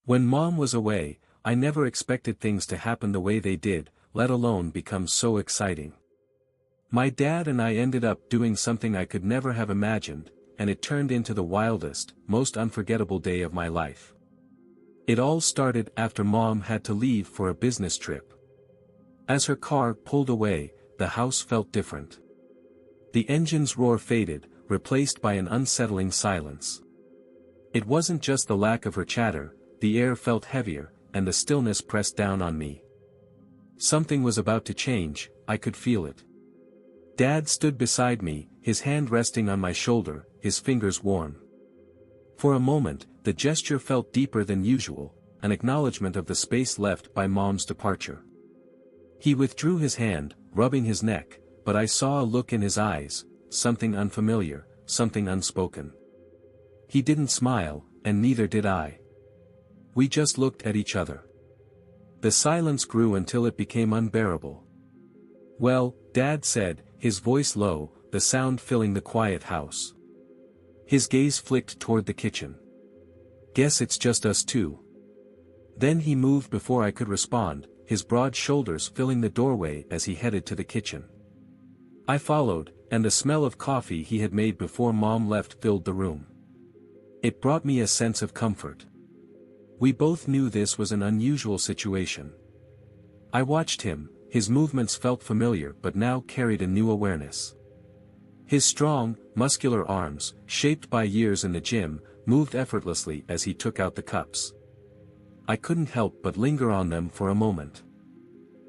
When Mom was away, I never expected things to happen the way they did, let alone become so exciting. My dad and I ended up doing something I could never have imagined, and it turned into the wildest, most unforgettable day of my life. It all started after Mom had to leave for a business trip. As her car pulled away, the house felt different. The engine's roar faded, replaced by an unsettling silence. It wasn't just the lack of her chatter, the air felt heavier, and the stillness pressed down on me. Something was about to change, I could feel it. Dad stood beside me, his hand resting on my shoulder, his fingers warm. For a moment, the gesture felt deeper than usual, an acknowledgement of the space left by Mom's departure. He withdrew his hand, rubbing his neck, but I saw a look in his eyes, something unfamiliar, something unspoken. He didn't smile, and neither did I. We just looked at each other. The silence grew until it became unbearable. "Well," Dad said, his voice low, the sound filling the quiet house. His gaze flicked toward the kitchen. "Guess it's just us two." Then he moved before I could respond, his broad shoulders filling the doorway as he headed to the kitchen. I followed, and the smell of coffee he had made before Mom left filled the room. It brought me a sense of comfort. We both knew this was an unusual situation. I watched him, his movements felt familiar but now carried a new awareness. His strong, muscular arms, shaped by years in the gym, moved effortlessly as he took out the cups. I couldn't help but linger on them for a moment.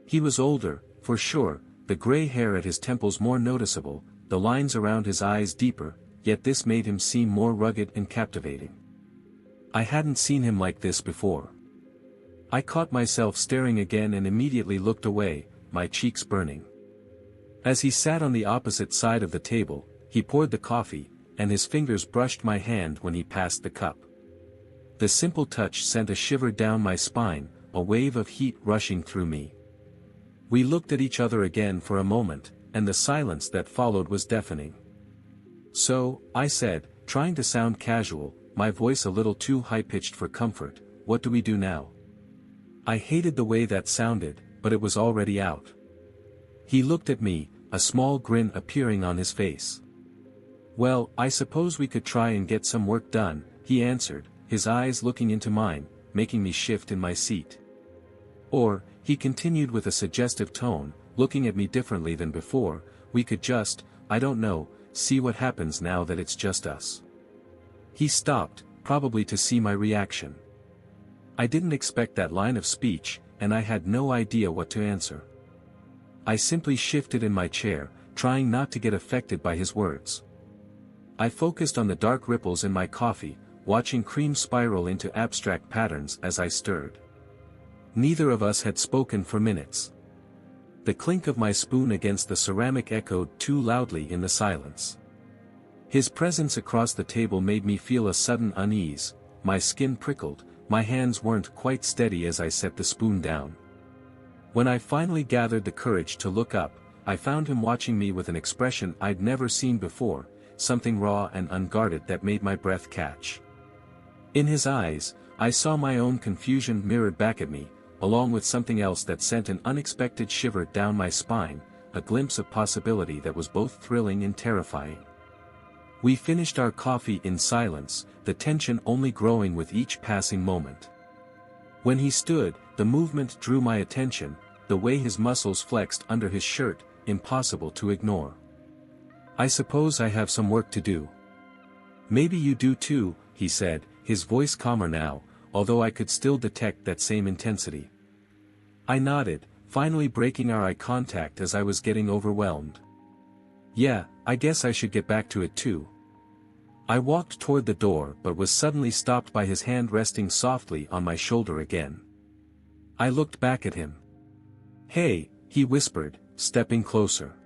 He was older, for sure, the gray hair at his temples more noticeable, the lines around his eyes deeper, yet this made him seem more rugged and captivating. I hadn't seen him like this before. I caught myself staring again and immediately looked away, my cheeks burning. As he sat on the opposite side of the table, he poured the coffee, and his fingers brushed my hand when he passed the cup. The simple touch sent a shiver down my spine, a wave of heat rushing through me. We looked at each other again for a moment, and the silence that followed was deafening. "So," I said, trying to sound casual, my voice a little too high-pitched for comfort, "what do we do now?" I hated the way that sounded, but it was already out. He looked at me, a small grin appearing on his face. "Well, I suppose we could try and get some work done," he answered, his eyes looking into mine, making me shift in my seat. "Or," he continued with a suggestive tone, looking at me differently than before, "we could just, I don't know, see what happens now that it's just us." He stopped, probably to see my reaction. I didn't expect that line of speech, and I had no idea what to answer. I simply shifted in my chair, trying not to get affected by his words. I focused on the dark ripples in my coffee, watching cream spiral into abstract patterns as I stirred. Neither of us had spoken for minutes. The clink of my spoon against the ceramic echoed too loudly in the silence. His presence across the table made me feel a sudden unease, my skin prickled, my hands weren't quite steady as I set the spoon down. When I finally gathered the courage to look up, I found him watching me with an expression I'd never seen before, something raw and unguarded that made my breath catch. In his eyes, I saw my own confusion mirrored back at me, along with something else that sent an unexpected shiver down my spine, a glimpse of possibility that was both thrilling and terrifying. We finished our coffee in silence, the tension only growing with each passing moment. When he stood, the movement drew my attention, the way his muscles flexed under his shirt, impossible to ignore. "I suppose I have some work to do." "Maybe you do too," he said, his voice calmer now, although I could still detect that same intensity. I nodded, finally breaking our eye contact as I was getting overwhelmed. "Yeah, I guess I should get back to it too." I walked toward the door but was suddenly stopped by his hand resting softly on my shoulder again. I looked back at him. "Hey," he whispered, stepping closer.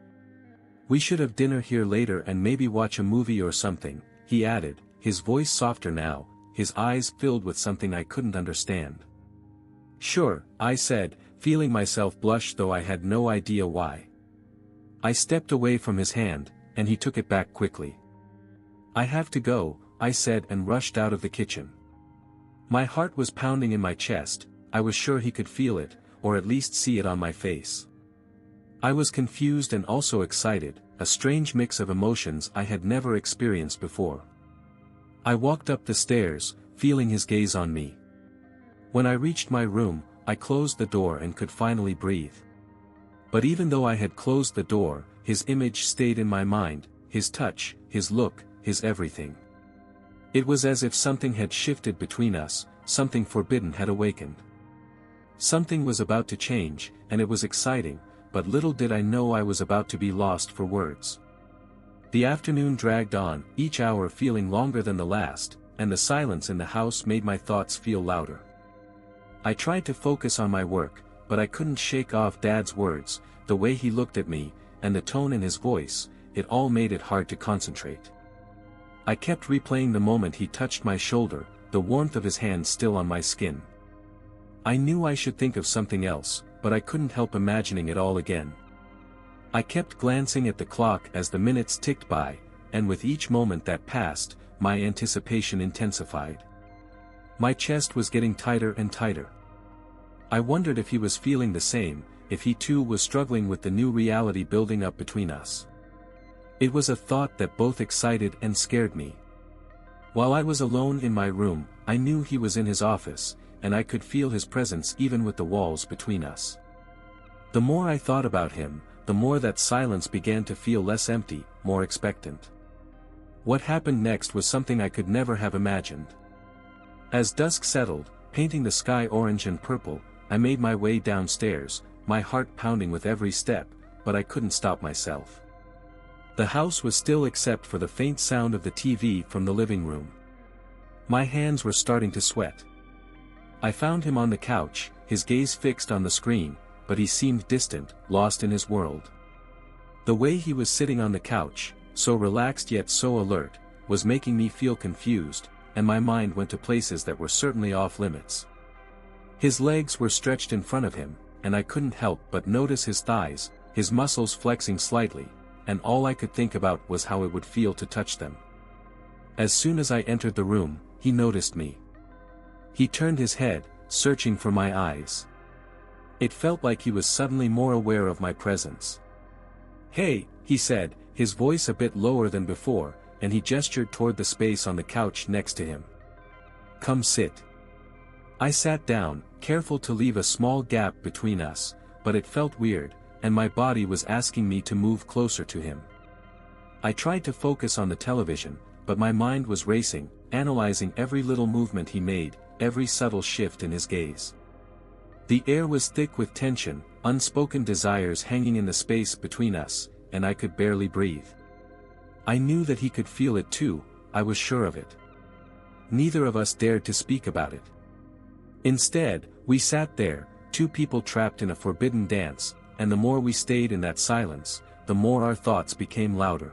"We should have dinner here later and maybe watch a movie or something," he added, his voice softer now, his eyes filled with something I couldn't understand. "Sure," I said, feeling myself blush though I had no idea why. I stepped away from his hand, and he took it back quickly. "I have to go," I said and rushed out of the kitchen. My heart was pounding in my chest. I was sure he could feel it, or at least see it on my face. I was confused and also excited, a strange mix of emotions I had never experienced before. I walked up the stairs, feeling his gaze on me. When I reached my room, I closed the door and could finally breathe. But even though I had closed the door, his image stayed in my mind, his touch, his look, his everything. It was as if something had shifted between us, something forbidden had awakened. Something was about to change, and it was exciting, but little did I know I was about to be lost for words. The afternoon dragged on, each hour feeling longer than the last, and the silence in the house made my thoughts feel louder. I tried to focus on my work, but I couldn't shake off Dad's words, the way he looked at me, and the tone in his voice. It all made it hard to concentrate. I kept replaying the moment he touched my shoulder, the warmth of his hand still on my skin. I knew I should think of something else, but I couldn't help imagining it all again. I kept glancing at the clock as the minutes ticked by, and with each moment that passed, my anticipation intensified. My chest was getting tighter and tighter. I wondered if he was feeling the same, if he too was struggling with the new reality building up between us. It was a thought that both excited and scared me. While I was alone in my room, I knew he was in his office, and I could feel his presence even with the walls between us. The more I thought about him, the more that silence began to feel less empty, more expectant. What happened next was something I could never have imagined. As dusk settled, painting the sky orange and purple, I made my way downstairs, my heart pounding with every step, but I couldn't stop myself. The house was still except for the faint sound of the TV from the living room. My hands were starting to sweat. I found him on the couch, his gaze fixed on the screen, but he seemed distant, lost in his world. The way he was sitting on the couch, so relaxed yet so alert, was making me feel confused, and my mind went to places that were certainly off limits. His legs were stretched in front of him, and I couldn't help but notice his thighs, his muscles flexing slightly, and all I could think about was how it would feel to touch them. As soon as I entered the room, he noticed me. He turned his head, searching for my eyes. It felt like he was suddenly more aware of my presence. "Hey," he said, his voice a bit lower than before, and he gestured toward the space on the couch next to him. "Come sit." I sat down, careful to leave a small gap between us, but it felt weird, and my body was asking me to move closer to him. I tried to focus on the television, but my mind was racing, analyzing every little movement he made, every subtle shift in his gaze. The air was thick with tension, unspoken desires hanging in the space between us, and I could barely breathe. I knew that he could feel it too, I was sure of it. Neither of us dared to speak about it. Instead, we sat there, two people trapped in a forbidden dance, and the more we stayed in that silence, the more our thoughts became louder.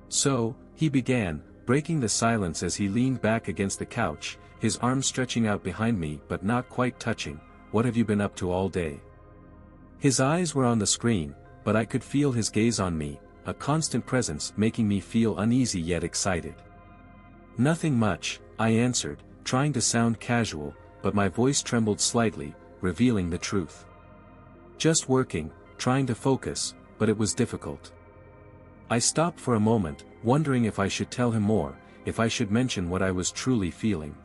"So," he began, breaking the silence as he leaned back against the couch, his arms stretching out behind me but not quite touching, "What have you been up to all day?" His eyes were on the screen, but I could feel his gaze on me, a constant presence making me feel uneasy yet excited. "Nothing much," I answered, trying to sound casual, but my voice trembled slightly, revealing the truth. "Just working, trying to focus, but it was difficult." I stopped for a moment, wondering if I should tell him more, if I should mention what I was truly feeling.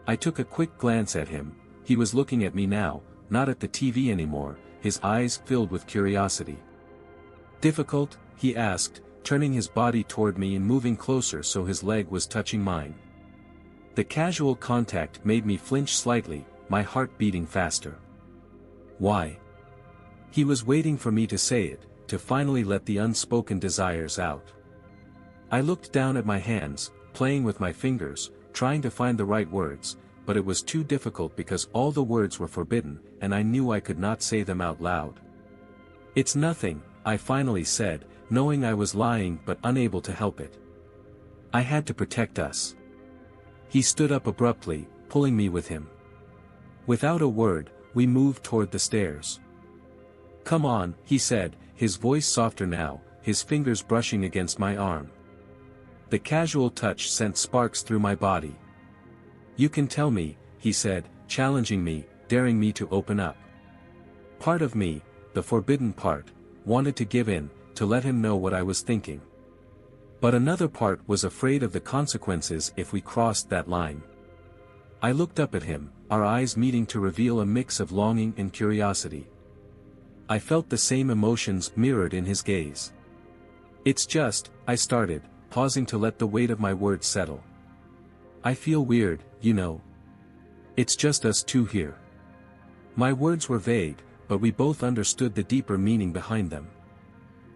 I took a quick glance at him. He was looking at me now, not at the TV anymore, his eyes filled with curiosity. "Difficult?" he asked, turning his body toward me and moving closer so his leg was touching mine. The casual contact made me flinch slightly, my heart beating faster. "Why?" He was waiting for me to say it, to finally let the unspoken desires out. I looked down at my hands, playing with my fingers, trying to find the right words, but it was too difficult because all the words were forbidden, and I knew I could not say them out loud. "It's nothing," I finally said, knowing I was lying but unable to help it. "I had to protect us." He stood up abruptly, pulling me with him. Without a word, we moved toward the stairs. "Come on," he said, his voice softer now, his fingers brushing against my arm. The casual touch sent sparks through my body. You can tell me, he said, challenging me, daring me to open up. Part of me, the forbidden part, wanted to give in, to let him know what I was thinking. But another part was afraid of the consequences if we crossed that line. I looked up at him, our eyes meeting to reveal a mix of longing and curiosity. I felt the same emotions mirrored in his gaze. It's just, I started, pausing to let the weight of my words settle. I feel weird, you know. It's just us two here. My words were vague, but we both understood the deeper meaning behind them.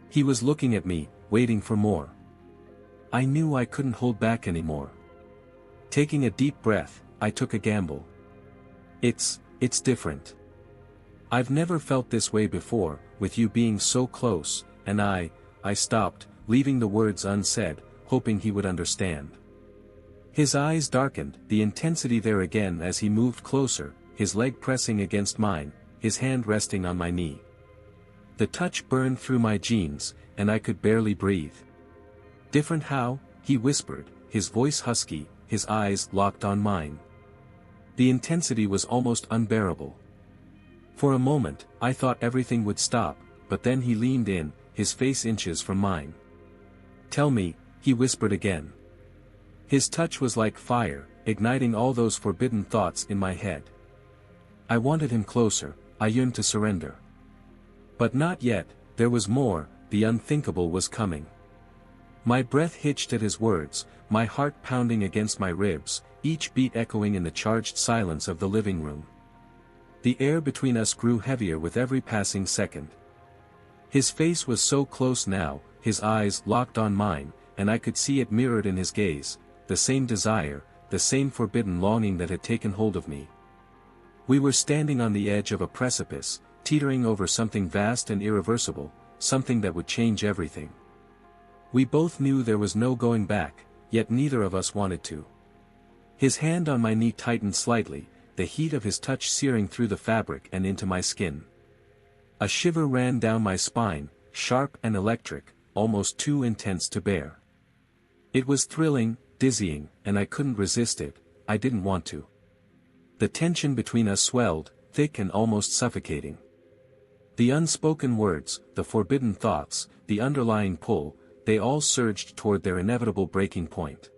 He was looking at me, waiting for more. I knew I couldn't hold back anymore. Taking a deep breath, I took a gamble. It's different. I've never felt this way before, with you being so close, and I stopped, leaving the words unsaid, hoping he would understand. His eyes darkened, the intensity there again as he moved closer, his leg pressing against mine, his hand resting on my knee. The touch burned through my jeans, and I could barely breathe. Different how? He whispered, his voice husky, his eyes locked on mine. The intensity was almost unbearable. For a moment, I thought everything would stop, but then he leaned in, his face inches from mine. Tell me, he whispered again. His touch was like fire, igniting all those forbidden thoughts in my head. I wanted him closer, I yearned to surrender. But not yet, there was more, the unthinkable was coming. My breath hitched at his words, my heart pounding against my ribs, each beat echoing in the charged silence of the living room. The air between us grew heavier with every passing second. His face was so close now, his eyes locked on mine, and I could see it mirrored in his gaze, the same desire, the same forbidden longing that had taken hold of me. We were standing on the edge of a precipice, teetering over something vast and irreversible, something that would change everything. We both knew there was no going back, yet neither of us wanted to. His hand on my knee tightened slightly, the heat of his touch searing through the fabric and into my skin. A shiver ran down my spine, sharp and electric, almost too intense to bear. It was thrilling, dizzying, and I couldn't resist it, I didn't want to. The tension between us swelled, thick and almost suffocating. The unspoken words, the forbidden thoughts, the underlying pull, they all surged toward their inevitable breaking point.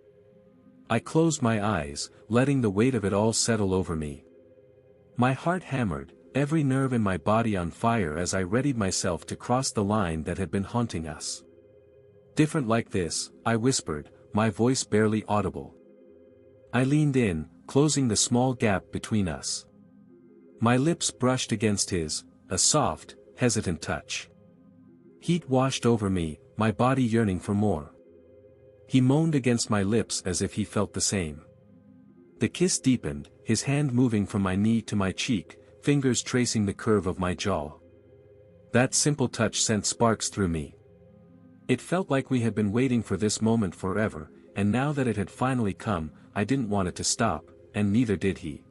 I closed my eyes, letting the weight of it all settle over me. My heart hammered, every nerve in my body on fire as I readied myself to cross the line that had been haunting us. Different like this, I whispered, my voice barely audible. I leaned in, closing the small gap between us. My lips brushed against his, a soft, hesitant touch. Heat washed over me, my body yearning for more. He moaned against my lips as if he felt the same. The kiss deepened, his hand moving from my knee to my cheek, fingers tracing the curve of my jaw. That simple touch sent sparks through me. It felt like we had been waiting for this moment forever, and now that it had finally come, I didn't want it to stop, and neither did he.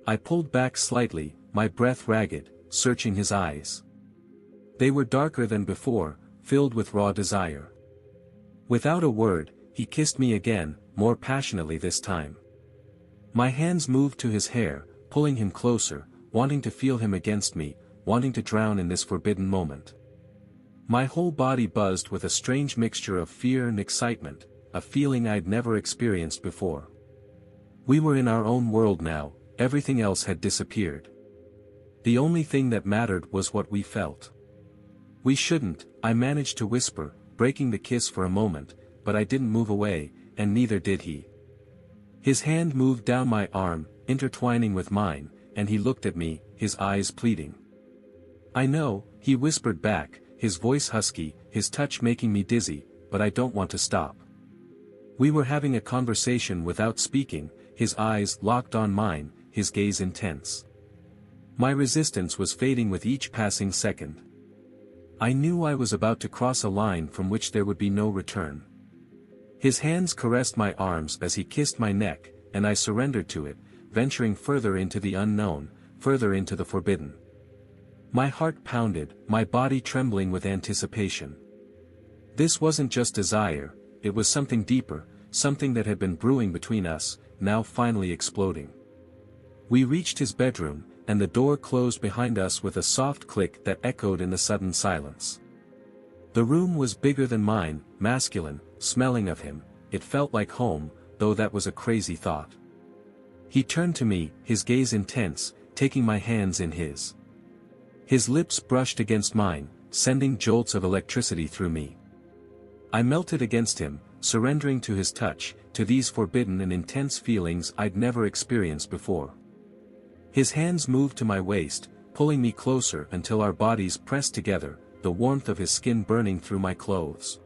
I pulled back slightly, my breath ragged, searching his eyes. They were darker than before, filled with raw desire. Without a word, he kissed me again, more passionately this time. My hands moved to his hair, pulling him closer, wanting to feel him against me, wanting to drown in this forbidden moment. My whole body buzzed with a strange mixture of fear and excitement, a feeling I'd never experienced before. We were in our own world now, everything else had disappeared. The only thing that mattered was what we felt. We shouldn't, I managed to whisper, breaking the kiss for a moment, but I didn't move away, and neither did he. His hand moved down my arm, intertwining with mine, and he looked at me, his eyes pleading. I know, he whispered back, his voice husky, his touch making me dizzy, but I don't want to stop. We were having a conversation without speaking, his eyes locked on mine, his gaze intense. My resistance was fading with each passing second. I knew I was about to cross a line from which there would be no return. His hands caressed my arms as he kissed my neck, and I surrendered to it, venturing further into the unknown, further into the forbidden. My heart pounded, my body trembling with anticipation. This wasn't just desire, it was something deeper, something that had been brewing between us, now finally exploding. We reached his bedroom, and the door closed behind us with a soft click that echoed in the sudden silence. The room was bigger than mine, masculine, smelling of him. It felt like home, though that was a crazy thought. He turned to me, his gaze intense, taking my hands in his. His lips brushed against mine, sending jolts of electricity through me. I melted against him, surrendering to his touch, to these forbidden and intense feelings I'd never experienced before. His hands moved to my waist, pulling me closer until our bodies pressed together, the warmth of his skin burning through my clothes.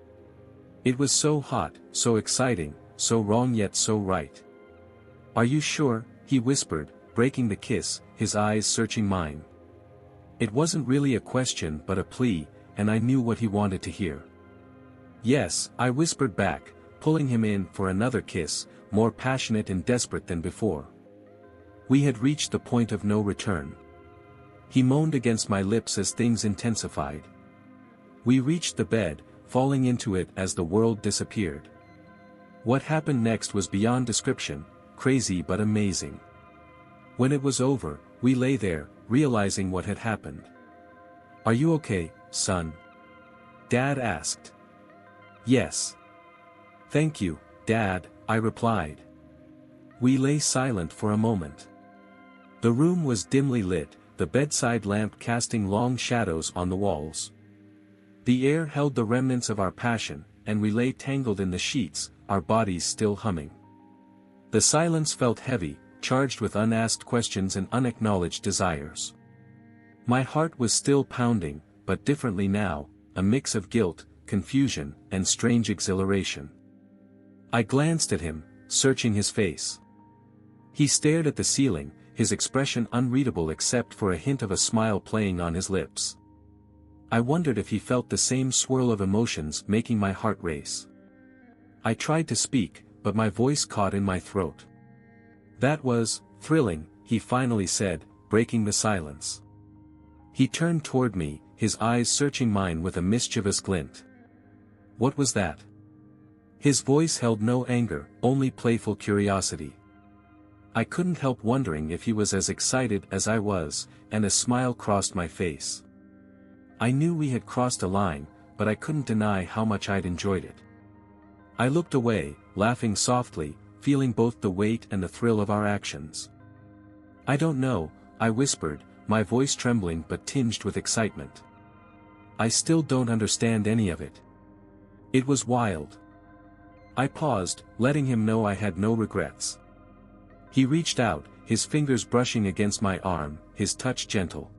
It was so hot, so exciting, so wrong yet so right. "Are you sure?" he whispered, breaking the kiss, his eyes searching mine. It wasn't really a question but a plea, and I knew what he wanted to hear. "Yes," I whispered back, pulling him in for another kiss, more passionate and desperate than before. We had reached the point of no return. He moaned against my lips as things intensified. We reached the bed, falling into it as the world disappeared. What happened next was beyond description, crazy but amazing. When it was over, we lay there, realizing what had happened. "Are you okay, son?" Dad asked. "Yes. Thank you, Dad," I replied. We lay silent for a moment. The room was dimly lit, the bedside lamp casting long shadows on the walls. The air held the remnants of our passion, and we lay tangled in the sheets, our bodies still humming. The silence felt heavy, charged with unasked questions and unacknowledged desires. My heart was still pounding, but differently now, a mix of guilt, confusion, and strange exhilaration. I glanced at him, searching his face. He stared at the ceiling, his expression unreadable except for a hint of a smile playing on his lips. I wondered if he felt the same swirl of emotions making my heart race. I tried to speak, but my voice caught in my throat. "That was thrilling," he finally said, breaking the silence. He turned toward me, his eyes searching mine with a mischievous glint. "What was that?" His voice held no anger, only playful curiosity. I couldn't help wondering if he was as excited as I was, and a smile crossed my face. I knew we had crossed a line, but I couldn't deny how much I'd enjoyed it. I looked away, laughing softly, feeling both the weight and the thrill of our actions. "I don't know," I whispered, my voice trembling but tinged with excitement. "I still don't understand any of it. It was wild." I paused, letting him know I had no regrets. He reached out, his fingers brushing against my arm, his touch gentle.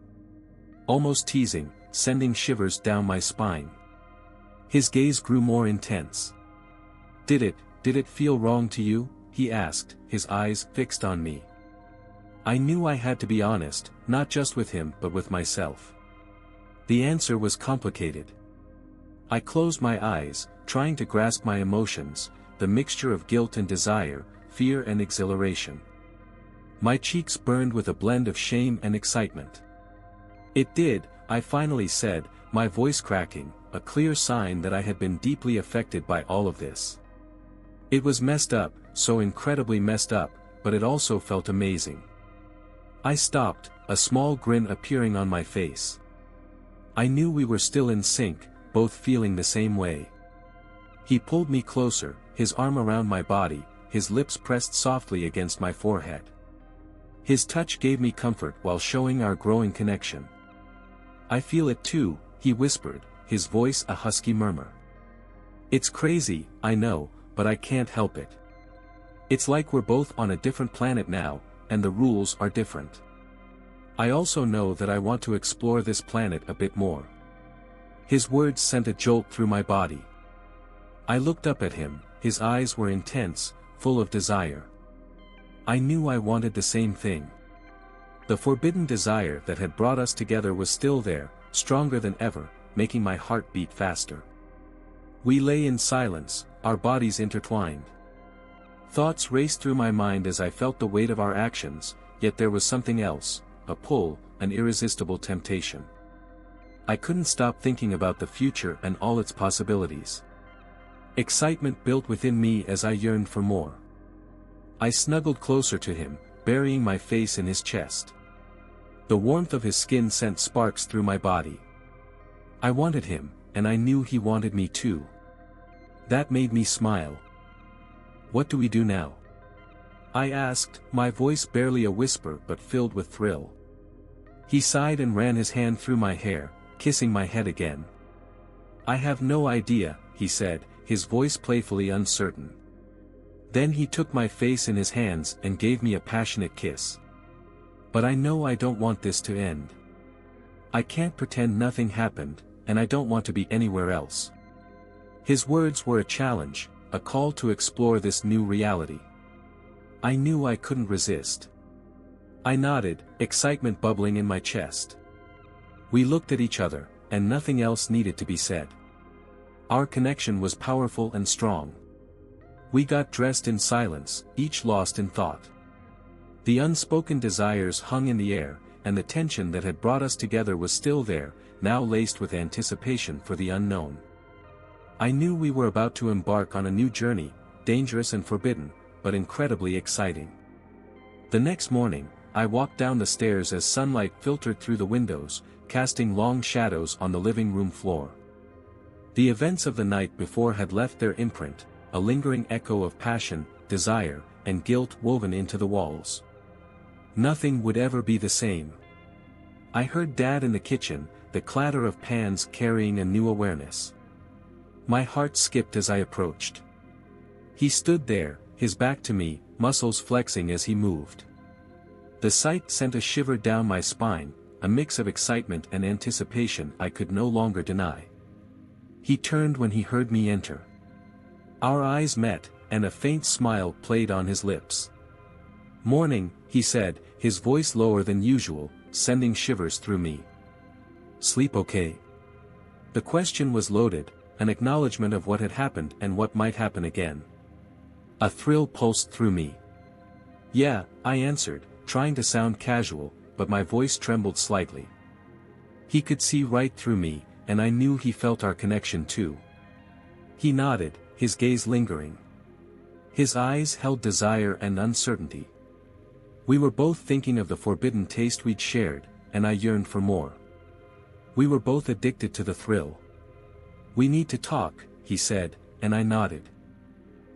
Almost teasing, sending shivers down my spine. His gaze grew more intense. Did it feel wrong to you?" he asked, his eyes fixed on me. I knew I had to be honest, not just with him but with myself. The answer was complicated. I closed my eyes, trying to grasp my emotions, the mixture of guilt and desire, fear and exhilaration. My cheeks burned with a blend of shame and excitement. "It did," I finally said, my voice cracking, a clear sign that I had been deeply affected by all of this. It was messed up, so incredibly messed up, but it also felt amazing. I stopped, a small grin appearing on my face. I knew we were still in sync, both feeling the same way. He pulled me closer, his arm around my body, his lips pressed softly against my forehead. His touch gave me comfort while showing our growing connection. "I feel it too," he whispered, his voice a husky murmur. "It's crazy, I know, but I can't help it. It's like we're both on a different planet now, and the rules are different. I also know that I want to explore this planet a bit more." His words sent a jolt through my body. I looked up at him, his eyes were intense, full of desire. I knew I wanted the same thing. The forbidden desire that had brought us together was still there, stronger than ever, making my heart beat faster. We lay in silence, our bodies intertwined. Thoughts raced through my mind as I felt the weight of our actions, yet there was something else, a pull, an irresistible temptation. I couldn't stop thinking about the future and all its possibilities. Excitement built within me as I yearned for more. I snuggled closer to him, burying my face in his chest. The warmth of his skin sent sparks through my body. I wanted him, and I knew he wanted me too. That made me smile. "What do we do now?" I asked, my voice barely a whisper but filled with thrill. He sighed and ran his hand through my hair, kissing my head again. "I have no idea," he said, his voice playfully uncertain. Then he took my face in his hands and gave me a passionate kiss. "But I know I don't want this to end. I can't pretend nothing happened, and I don't want to be anywhere else." His words were a challenge, a call to explore this new reality. I knew I couldn't resist. I nodded, excitement bubbling in my chest. We looked at each other, and nothing else needed to be said. Our connection was powerful and strong. We got dressed in silence, each lost in thought. The unspoken desires hung in the air, and the tension that had brought us together was still there, now laced with anticipation for the unknown. I knew we were about to embark on a new journey, dangerous and forbidden, but incredibly exciting. The next morning, I walked down the stairs as sunlight filtered through the windows, casting long shadows on the living room floor. The events of the night before had left their imprint, a lingering echo of passion, desire, and guilt woven into the walls. Nothing would ever be the same. I heard Dad in the kitchen, the clatter of pans carrying a new awareness. My heart skipped as I approached. He stood there, his back to me, muscles flexing as he moved. The sight sent a shiver down my spine, a mix of excitement and anticipation I could no longer deny. He turned when he heard me enter. Our eyes met, and a faint smile played on his lips. "Morning," he said, his voice lower than usual, sending shivers through me. "Sleep okay?" The question was loaded, an acknowledgement of what had happened and what might happen again. A thrill pulsed through me. "Yeah," I answered, trying to sound casual, but my voice trembled slightly. He could see right through me, and I knew he felt our connection too. He nodded, his gaze lingering. His eyes held desire and uncertainty. We were both thinking of the forbidden taste we'd shared, and I yearned for more. We were both addicted to the thrill. "We need to talk," he said, and I nodded.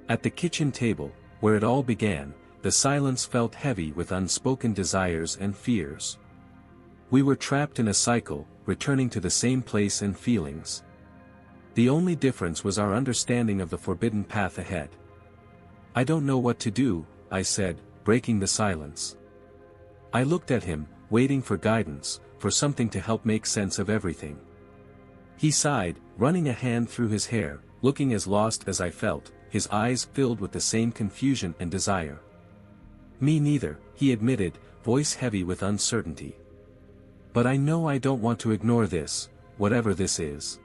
At the kitchen table, where it all began, the silence felt heavy with unspoken desires and fears. We were trapped in a cycle, returning to the same place and feelings. The only difference was our understanding of the forbidden path ahead. "I don't know what to do," I said, breaking the silence. I looked at him, waiting for guidance, for something to help make sense of everything. He sighed, running a hand through his hair, looking as lost as I felt, his eyes filled with the same confusion and desire. "Me neither," he admitted, voice heavy with uncertainty. "But I know I don't want to ignore this, whatever this is.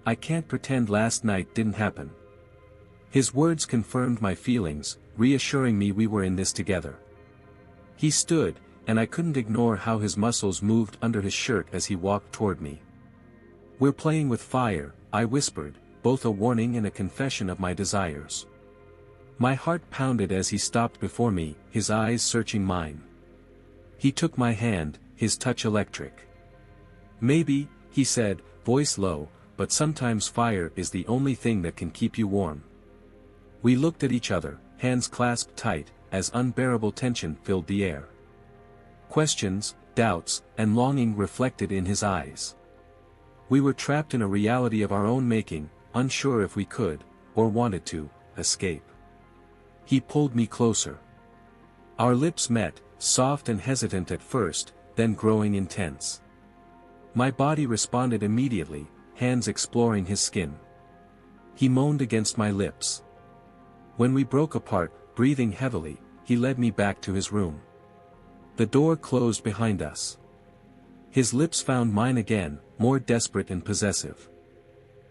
I can't pretend last night didn't happen." His words confirmed my feelings, reassuring me we were in this together. He stood, and I couldn't ignore how his muscles moved under his shirt as he walked toward me. "We're playing with fire," I whispered, both a warning and a confession of my desires. My heart pounded as he stopped before me, his eyes searching mine. He took my hand, his touch electric. "Maybe," he said, voice low, "but sometimes fire is the only thing that can keep you warm." We looked at each other, hands clasped tight, as unbearable tension filled the air. Questions, doubts, and longing reflected in his eyes. We were trapped in a reality of our own making, unsure if we could, or wanted to, escape. He pulled me closer. Our lips met, soft and hesitant at first, then growing intense. My body responded immediately, hands exploring his skin. He moaned against my lips. When we broke apart, breathing heavily, he led me back to his room. The door closed behind us. His lips found mine again, more desperate and possessive.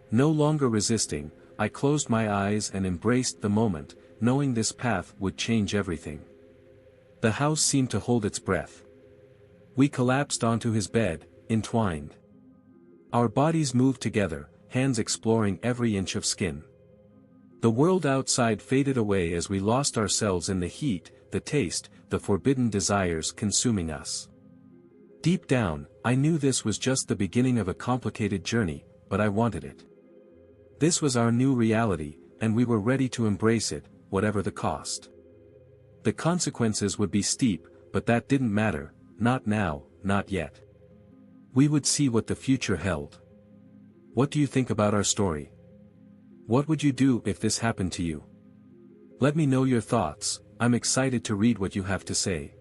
No longer resisting, I closed my eyes and embraced the moment, knowing this path would change everything. The house seemed to hold its breath. We collapsed onto his bed, entwined. Our bodies moved together, hands exploring every inch of skin. The world outside faded away as we lost ourselves in the heat, the taste, the forbidden desires consuming us. Deep down, I knew this was just the beginning of a complicated journey, but I wanted it. This was our new reality, and we were ready to embrace it, whatever the cost. The consequences would be steep, but that didn't matter, not now, not yet. We would see what the future held. What do you think about our story? What would you do if this happened to you? Let me know your thoughts. I'm excited to read what you have to say.